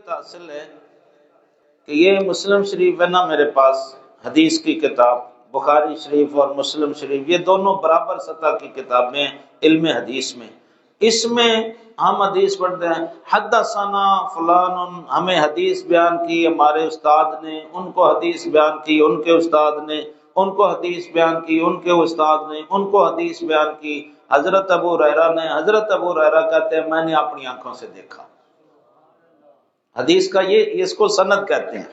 کا اصل ہے کہ یہ مسلم شریف ہے نا میرے پاس، حدیث کی کتاب بخاری شریف اور مسلم شریف، یہ دونوں برابر سطح کی کتابیں علم حدیث میں۔ اس میں ہم حدیث پڑھتے ہیں، حدثنا فلان، ہمیں حدیث بیان کی ہمارے استاد نے، ان کو حدیث بیان کی ان کے استاد نے، ان کو حدیث بیان کی ان کے استاد نے، ان کو حدیث بیان کی حضرت ابو ہریرہ نے۔ حضرت ابو ہریرہ کہتے ہیں میں نے اپنی آنکھوں سے دیکھا۔ حدیث کا یہ اس کو سند کہتے ہیں،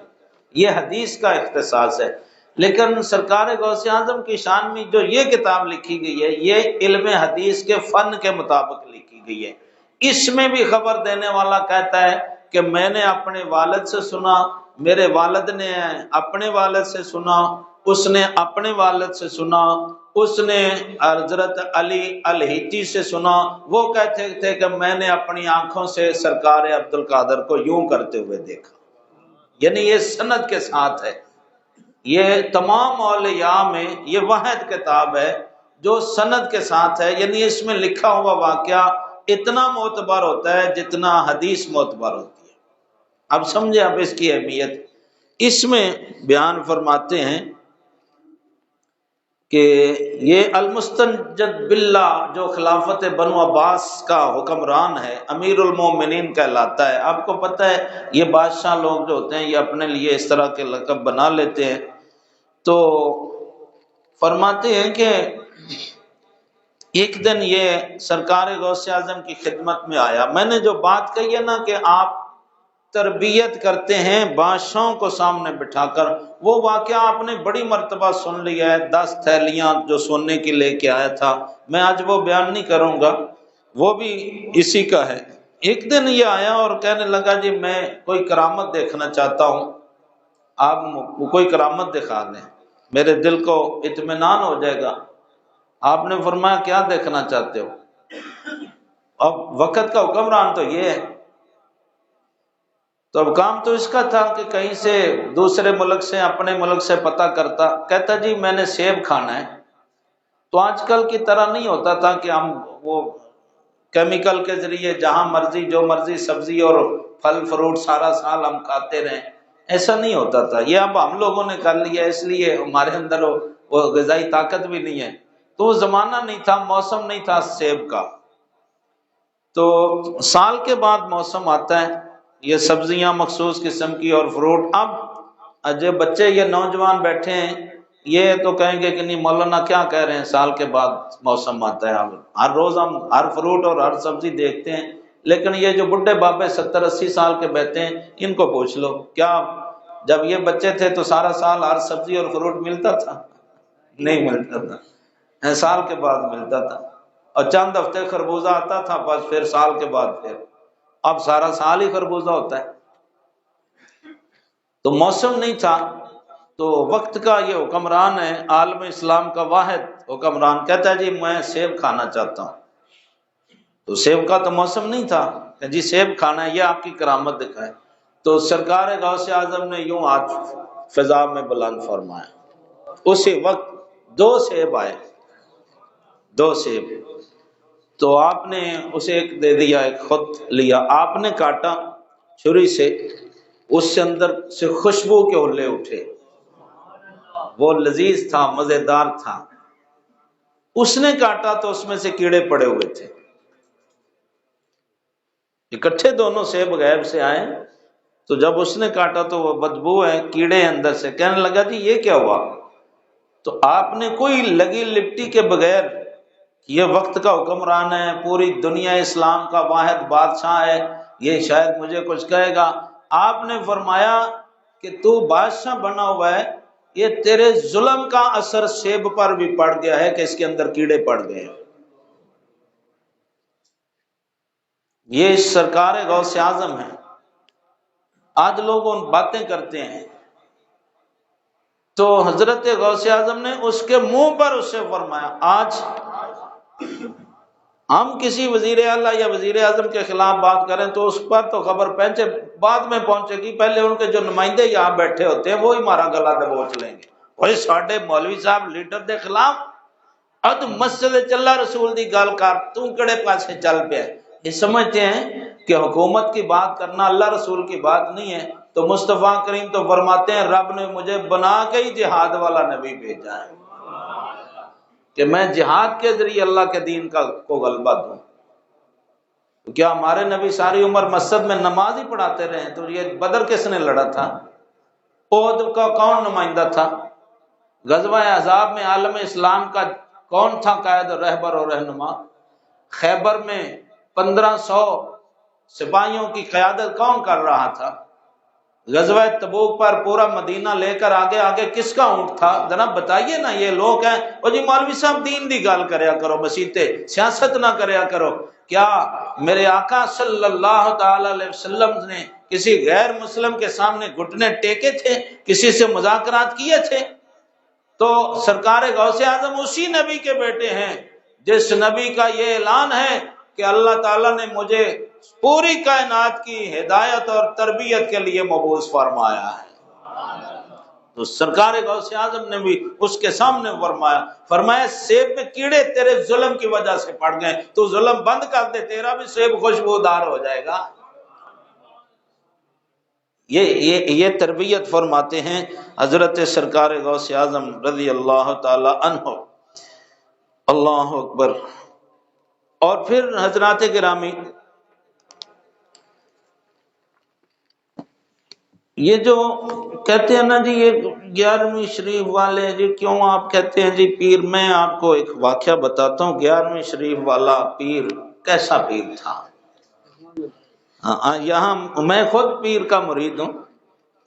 یہ حدیث کا اختصاص ہے۔ لیکن سرکار غوث اعظم کی شان میں جو یہ کتاب لکھی گئی ہے، یہ علم حدیث کے فن کے مطابق لکھی گئی ہے۔ اس میں بھی خبر دینے والا کہتا ہے کہ میں نے اپنے والد سے سنا، میرے والد نے اپنے والد سے سنا، اس نے اپنے والد سے سنا، اس نے حضرت علی الہیتی سے سنا، وہ کہتے تھے کہ میں نے اپنی آنکھوں سے سرکار عبد القادر کو یوں کرتے ہوئے دیکھا۔ یعنی یہ سند کے ساتھ ہے۔ یہ تمام اولیاء میں یہ واحد کتاب ہے جو سند کے ساتھ ہے، یعنی اس میں لکھا ہوا واقعہ اتنا معتبر ہوتا ہے جتنا حدیث معتبر ہوتی ہے۔ اب سمجھے اب اس کی اہمیت۔ اس میں بیان فرماتے ہیں کہ یہ المستنجد باللہ جو خلافت بنو عباس کا حکمران ہے، امیر المومنین کہلاتا ہے۔ آپ کو پتہ ہے یہ بادشاہ لوگ جو ہوتے ہیں یہ اپنے لیے اس طرح کے لقب بنا لیتے ہیں۔ تو فرماتے ہیں کہ ایک دن یہ سرکار غوث اعظم کی خدمت میں آیا۔ میں نے جو بات کہی ہے نا کہ آپ تربیت کرتے ہیں بادشاہوں کو سامنے بٹھا کر، وہ واقعہ آپ نے بڑی مرتبہ سن لیا ہے، 10 تھیلیاں جو سونے کی لے کے آیا تھا، میں آج وہ بیان نہیں کروں گا، وہ بھی اسی کا ہے۔ ایک دن یہ آیا اور کہنے لگا جی میں کوئی کرامت دیکھنا چاہتا ہوں، آپ کوئی کرامت دکھا دیں، میرے دل کو اطمینان ہو جائے گا۔ آپ نے فرمایا کیا دیکھنا چاہتے ہو؟ اب وقت کا حکمران تو یہ ہے، تو اب کام تو اس کا تھا کہ کہیں سے دوسرے ملک سے اپنے ملک سے پتہ کرتا۔ کہتا جی میں نے سیب کھانا ہے۔ تو آج کل کی طرح نہیں ہوتا تھا کہ ہم وہ کیمیکل کے ذریعے جہاں مرضی جو مرضی سبزی اور پھل فروٹ سارا سال ہم کھاتے رہیں، ایسا نہیں ہوتا تھا۔ یہ اب ہم لوگوں نے کر لیا، اس لیے ہمارے اندر وہ غذائی طاقت بھی نہیں ہے۔ تو وہ زمانہ نہیں تھا، موسم نہیں تھا سیب کا۔ تو سال کے بعد موسم آتا ہے، یہ سبزیاں مخصوص قسم کی اور فروٹ۔ اب جو بچے یہ نوجوان بیٹھے ہیں یہ تو کہیں گے کہ نہیں مولانا کیا کہہ رہے ہیں، سال کے بعد موسم آتا ہے۔ ہر روز ہم ہر فروٹ اور ہر سبزی دیکھتے ہیں، لیکن یہ جو بڈھے بابے 70-80 سال کے بیٹھے ہیں ان کو پوچھ لو، کیا جب یہ بچے تھے تو سارا سال ہر سبزی اور فروٹ ملتا تھا؟ نہیں ملتا تھا، سال کے بعد ملتا تھا، اور چند ہفتے خربوزہ آتا تھا، بس پھر سال کے بعد پھر۔ اب سارا سال ہی خربوزہ ہوتا ہے۔ تو موسم نہیں تھا، تو وقت کا یہ حکمران ہے، عالم اسلام کا واحد حکمران، کہتا ہے جی میں سیب کھانا چاہتا ہوں۔ تو سیب کا تو موسم نہیں تھا کہ جی سیب کھانا ہے، یہ آپ کی کرامت دکھائے۔ تو سرکار غوث اعظم نے یوں ہاتھ فضا میں بلند فرمایا، اسی وقت 2 سیب آئے، 2 سیب۔ تو آپ نے اسے ایک دے دیا، ایک خود لیا، آپ نے کاٹا چھری سے، اس سے اندر سے خوشبو کے ہولے اٹھے، وہ لذیذ تھا، مزیدار تھا۔ اس نے کاٹا تو اس میں سے کیڑے پڑے ہوئے تھے، اکٹھے دونوں سیب غیب سے آئے۔ تو جب اس نے کاٹا تو وہ بدبو ہے، کیڑے اندر سے، کہنے لگا جی یہ کیا ہوا؟ تو آپ نے کوئی لگی لپٹی کے بغیر، یہ وقت کا حکمران ہے، پوری دنیا اسلام کا واحد بادشاہ ہے، یہ شاید مجھے کچھ کہے گا۔ آپ نے فرمایا کہ تو بادشاہ بنا ہوا ہے، یہ تیرے ظلم کا اثر سیب پر بھی پڑ گیا ہے کہ اس کے اندر کیڑے پڑ گئے ہیں۔ یہ سرکار غوث اعظم ہے۔ آج لوگ ان باتیں کرتے ہیں، تو حضرت غوث اعظم نے اس کے منہ پر اس سے فرمایا۔ آج ہم کسی وزیر اعلیٰ یا وزیر اعظم کے خلاف بات کریں تو اس پر تو خبر پہنچے، بعد میں پہنچے گی، پہلے ان کے جو نمائندے یہاں بیٹھے ہوتے ہیں وہی ہمارا گلا دبوچ لیں گے۔ اور ساڈے مولوی صاحب لیڈر دے خلاف اد مسجد چلا رسول دی گل کر، تو کڑے پاسے چل پیا؟ یہ سمجھتے ہیں کہ حکومت کی بات کرنا اللہ رسول کی بات نہیں ہے، تو مصطفیٰ کریم تو فرماتے ہیں رب نے مجھے بنا کے ہی جہاد والا نبی بھیجا ہے کہ میں جہاد کے ذریعے اللہ کے دین کو غلبہ دوں۔ کیا ہمارے نبی ساری عمر مسجد میں نماز ہی پڑھاتے رہے؟ تو یہ بدر کس نے لڑا تھا؟ احد کا کون نمائندہ تھا؟ غزوہ احزاب میں عالم اسلام کا کون تھا قائد اور رہبر اور رہنما؟ خیبر میں 1500 سپاہیوں کی قیادت کون کر رہا تھا؟ غزوہ تبوک پر پورا مدینہ لے کر آگے آگے کس کا اونٹ تھا؟ جناب بتائیے نا۔ یہ لوگ ہیں اور جی مولوی صاحب دین دی گال کریا کرو، مسیتے سیاست نہ کریا کرو۔ کیا میرے آقا صلی اللہ تعالی علیہ وسلم نے کسی غیر مسلم کے سامنے گھٹنے ٹیکے تھے؟ کسی سے مذاکرات کیے تھے؟ تو سرکار غوث اعظم اسی نبی کے بیٹے ہیں جس نبی کا یہ اعلان ہے کہ اللہ تعالیٰ نے مجھے پوری کائنات کی ہدایت اور تربیت کے لیے مبعوث فرمایا ہے۔ تو سرکار غوث اعظم نے بھی اس کے سامنے فرمایا سیب میں کیڑے تیرے ظلم کی وجہ سے پڑ گئے، تو ظلم بند کر دے، تیرا بھی سیب خوشبودار ہو جائے گا۔ یہ تربیت فرماتے ہیں حضرت سرکار غوث اعظم رضی اللہ تعالی عنہ۔ اللہ اکبر۔ اور پھر حضرات گرامی، یہ جو کہتے ہیں نا جی یہ 11ویں شریف والے، جی کیوں آپ کہتے ہیں جی پیر؟ میں آپ کو ایک واقعہ بتاتا ہوں۔ 11ویں شریف والا پیر کیسا پیر تھا؟ یہاں میں خود پیر کا مرید ہوں،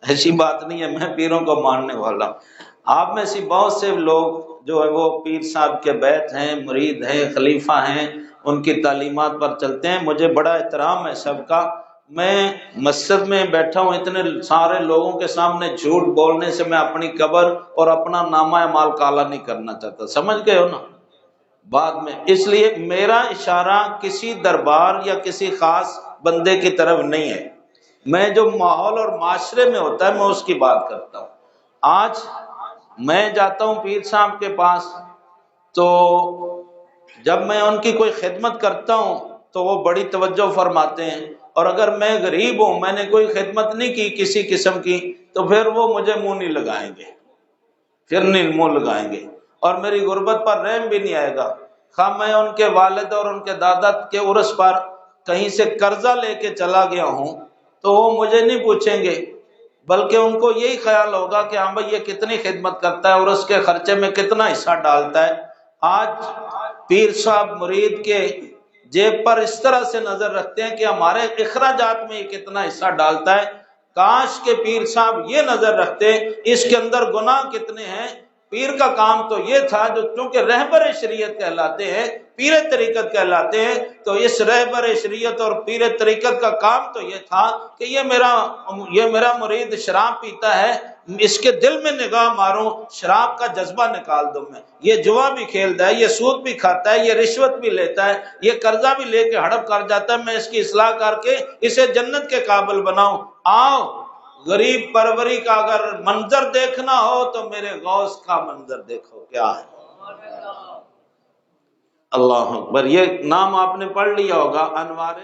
ایسی بات نہیں ہے، میں پیروں کو ماننے والا ہوں۔ آپ میں سے بہت سے لوگ جو ہے وہ پیر صاحب کے بیت ہیں، مرید ہیں، خلیفہ ہیں، ان کی تعلیمات پر چلتے ہیں۔ مجھے بڑا احترام ہے سب کا۔ میں مسجد میں بیٹھا ہوں، اتنے سارے لوگوں کے سامنے جھوٹ بولنے سے میں اپنی قبر اور اپنا نامہ اعمال کالا نہیں کرنا چاہتا، سمجھ گئے ہو نا؟ بعد میں اس لیے میرا اشارہ کسی دربار یا کسی خاص بندے کی طرف نہیں ہے، میں جو ماحول اور معاشرے میں ہوتا ہے میں اس کی بات کرتا ہوں۔ آج میں جاتا ہوں پیر صاحب کے پاس، تو جب میں ان کی کوئی خدمت کرتا ہوں تو وہ بڑی توجہ فرماتے ہیں، اور اگر میں غریب ہوں، میں نے کوئی خدمت نہیں کی کسی قسم کی، تو پھر وہ مجھے منہ نہیں لگائیں گے، پھر نہیں منہ لگائیں گے، اور میری غربت پر رحم بھی نہیں آئے گا۔ خواہ میں ان کے والد اور ان کے دادا کے عرس پر کہیں سے قرضہ لے کے چلا گیا ہوں تو وہ مجھے نہیں پوچھیں گے، بلکہ ان کو یہی خیال ہوگا کہ ہاں بھائی یہ کتنی خدمت کرتا ہے اور اس کے خرچے میں کتنا حصہ ڈالتا ہے۔ آج پیر صاحب مرید کے جیب پر اس طرح سے نظر رکھتے ہیں کہ ہمارے اخراجات میں یہ کتنا حصہ ڈالتا ہے۔ کاش کے پیر صاحب یہ نظر رکھتے اس کے اندر گناہ کتنے ہیں۔ پیر کا کام تو یہ تھا، جو چونکہ رہبر شریعت کہلاتے ہیں، پیر طریقت کہلاتے ہیں، تو اس رہبر شریعت اور پیر طریقت کا کام تو یہ تھا کہ یہ میرا مرید شراب پیتا ہے، اس کے دل میں نگاہ ماروں، شراب کا جذبہ نکال دوں میں۔ یہ جوا بھی کھیلتا ہے، یہ سود بھی کھاتا ہے، یہ رشوت بھی لیتا ہے، یہ قرضہ بھی لے کے ہڑپ کر جاتا ہے، میں اس کی اصلاح کر کے اسے جنت کے قابل بناؤں۔ آؤ غریب پروری کا اگر منظر دیکھنا ہو تو میرے غوث کا منظر دیکھو کیا ہے۔ اللہ اکبر۔ یہ نام آپ نے پڑھ لیا ہوگا، انوار